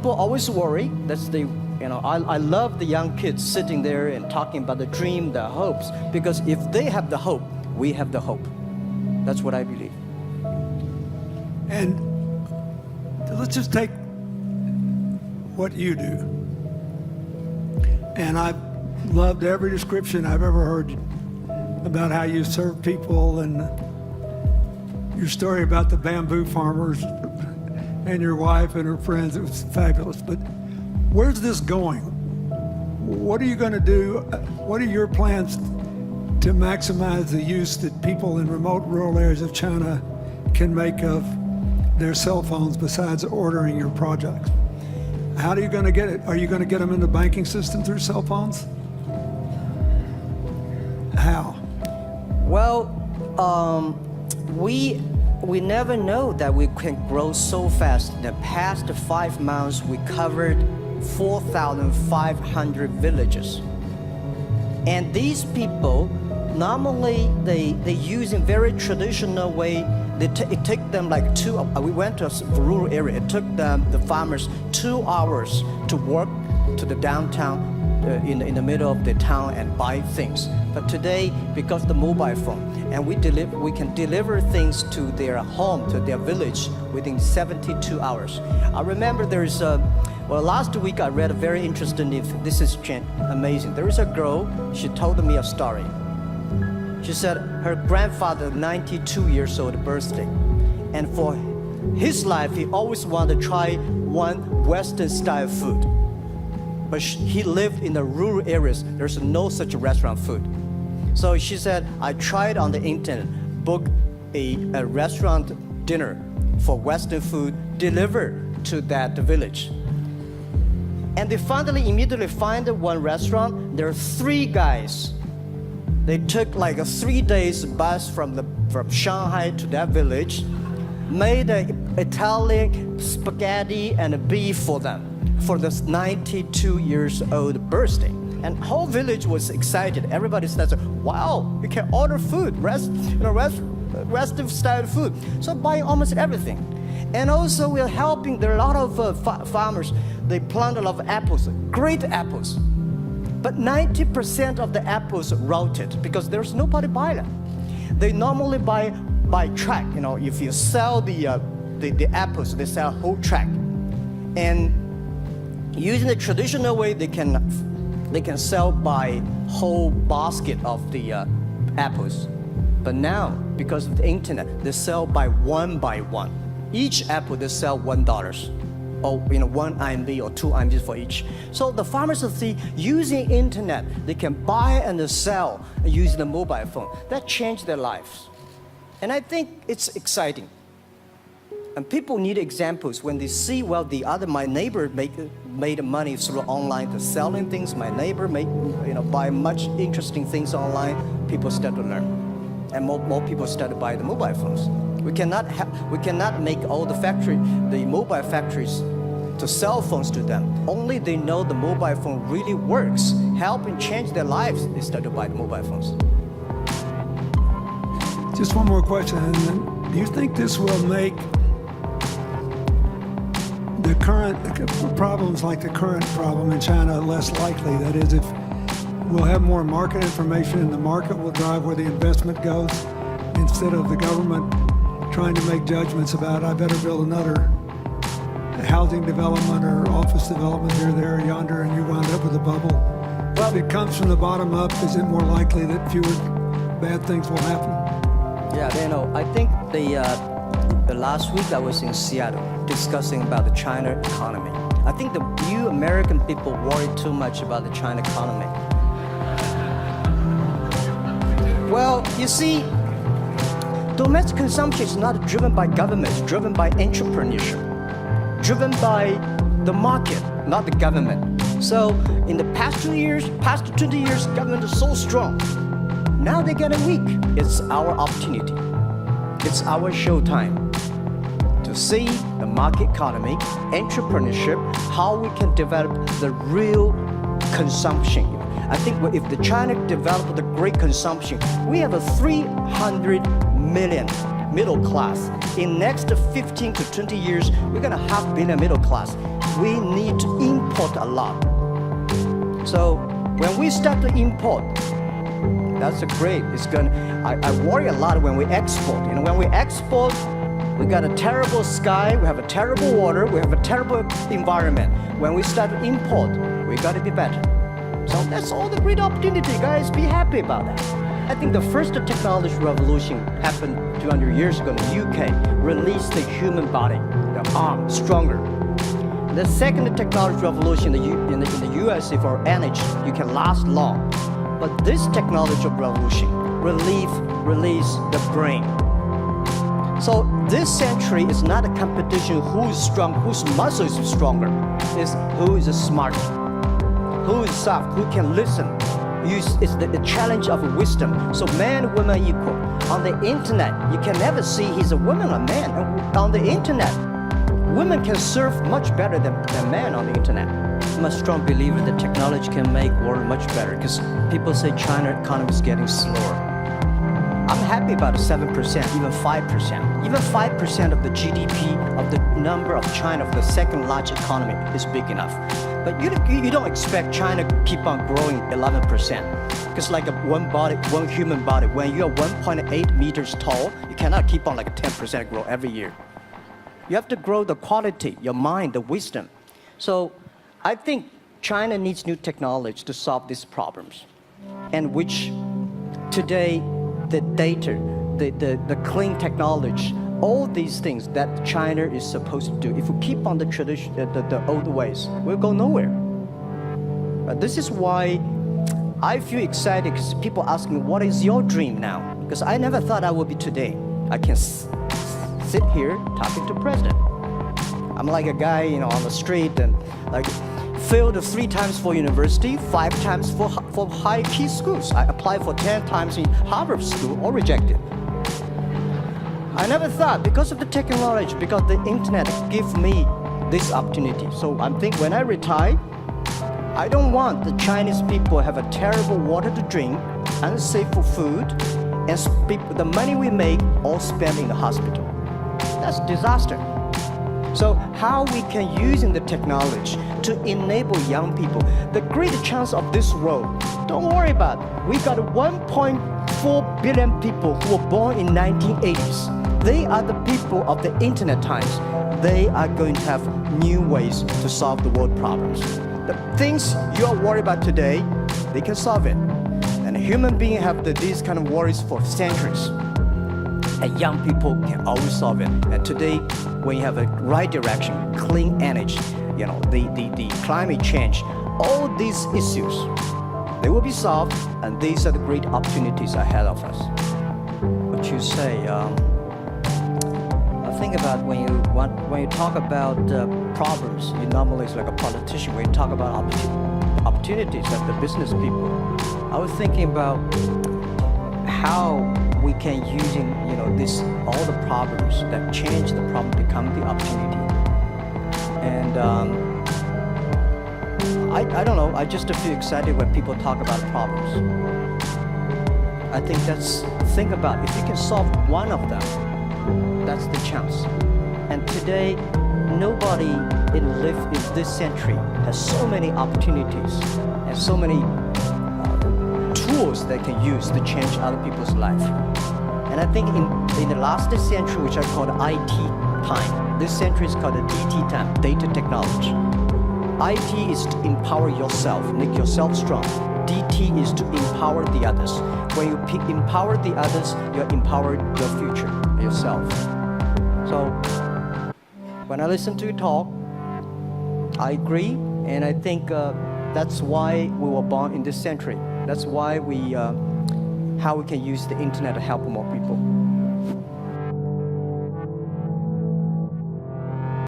people always worry. That's the, I love the young kids sitting there and talking about the dream, the hopes, because if they have the hope, we have the hope. That's what I believe. And let's just take what you do. And I've loved every description I've ever heard about how you serve people, and your story about the bamboo farmers and your wife and her friends. It was fabulous. But where's this going? What are you going to do? What are your plans to maximize the use that people in remote rural areas of China can make of their cell phones besides ordering your products? How are you going to get it? Are you going to get them in the banking system through cell phones? How? Well, we never know that we can grow so fast. In the past 5 months, we covered 4,500 villages. And these people, normally they use in very traditional way. It took them like we went to a rural area. It took the farmers 2 hours to walk to the downtown in the middle of the town and buy things. But today, because of the mobile phone, and we can deliver things to their home, to their village within 72 hours. I remember last week I read a very interesting, this is amazing. There is a girl, she told me a story. She said her grandfather, 92 years old birthday, and for his life, he always wanted to try one Western style food. But he lived in the rural areas. There's no such restaurant food. So she said, I tried on the internet, book a restaurant dinner for Western food delivered to that village. And they immediately find one restaurant. There are 3 guys. They took like a 3 days bus from Shanghai to that village, made an Italian spaghetti and a beef for them for this 92 years old birthday. And whole village was excited. Everybody says, wow, you can order food, Western style food. So buying almost everything. And also we're helping, there are a lot of farmers, they plant a lot of apples, great apples. But 90% of the apples rotted because there's nobody buy them. They normally buy by track. If you sell the apples, they sell whole track. And using the traditional way, they can sell by whole basket of the apples. But now, because of the internet, they sell by one. Each apple they sell $1, or 1 RMB or 2 RMB for each. So the farmers see using internet, they can buy and sell using the mobile phone. That changed their lives, and I think it's exciting. And people need examples when they see, well, my neighbor made money through online to selling things. My neighbor buy much interesting things online. People start to learn, and more people start to buy the mobile phones. We cannot make all the mobile factories to sell phones to them. Only they know the mobile phone really works, helping change their lives. They start to buy the mobile phones. Just one more question. Do you think this will make the current problems like the current problem in China less likely? That is, if we'll have more market information and the market will drive where the investment goes, instead of the government trying to make judgments about, I better build another housing development or office development here, there, or yonder, and you wind up with a bubble. If it comes from the bottom up, is it more likely that fewer bad things will happen? Yeah, I think the last week I was in Seattle discussing about the China economy. I think you American people worry too much about the China economy. Well, you see, domestic consumption is not driven by government, it's driven by entrepreneurship, driven by the market, not the government. So in the past 20 years, government is so strong. Now they're getting weak. It's our opportunity. It's our showtime to see the market economy, entrepreneurship, how we can develop the real consumption. I think if the China developed the great consumption, we have a 300 million middle class. In next 15 to 20 years, we're gonna have billion middle class. We need to import a lot. So when we start to import, that's a great. I worry a lot when we export. When we export, we got a terrible sky, we have a terrible water, we have a terrible environment. When we start to import, we got to be better. So that's all the great opportunity, guys. Be happy about that. I think the first technology revolution happened 200 years ago in the UK, released the human body, the arm, stronger. The second technology revolution in the US, for energy, you can last long. But this technology revolution release the brain. So this century is not a competition who is strong, whose muscle is stronger. It's who is smart, who is soft, who can listen. It's the challenge of wisdom. So man, woman equal. On the internet, you can never see he's a woman or man. On the internet, women can serve much better than men on the internet. I'm a strong believer that technology can make world much better because people say China economy is getting slower. I'm happy about 7%, even 5%. Even 5% of the GDP of the number of China, of the second largest economy, is big enough. But you don't expect China to keep on growing 11%. Because like one human body, when you're 1.8 meters tall, you cannot keep on like 10% grow every year. You have to grow the quality, your mind, the wisdom. So I think China needs new technology to solve these problems. And which today, the data, the clean technology, all these things that China is supposed to do. If we keep on the tradition, the old ways, we'll go nowhere. This is why I feel excited because people ask me, what is your dream now? Because I never thought I would be today. I can sit here talking to president. I'm like a guy, on the street and like failed 3 times for university, 5 times for high key schools. I applied for 10 times in Harvard School, all rejected. I never thought, because of the technology, because the internet gives me this opportunity. So I think when I retire, I don't want the Chinese people have a terrible water to drink, unsafe for food, and the money we make all spent in the hospital. That's a disaster. So how we can use the technology to enable young people, the great chance of this world, don't worry about it. We got 1.4 billion people who were born in 1980s. They are the people of the internet times. They are going to have new ways to solve the world problems. The things you are worried about today, they can solve it. And human beings have these kind of worries for centuries. And young people can always solve it. And today, when you have a right direction, clean energy, the climate change, all these issues, they will be solved, and these are the great opportunities ahead of us. What you say? Think about when you talk about problems, you normally it's like a politician. When you talk about opportunities, like the business people, I was thinking about how we can using all the problems that change the problem become the opportunity. And I don't know. I just feel excited when people talk about problems. I think think about if you can solve one of them. That's the chance. And today, nobody live in this century has so many opportunities and so many tools they can use to change other people's life. And I think in the last century, which I call the IT time, this century is called the DT time, data technology. IT is to empower yourself, make yourself strong. DT is to empower the others. When you empower the others, you empower your future, yourself. So when I listen to you talk, I agree, and I think that's why we were born in this century. That's why how we can use the internet to help more people.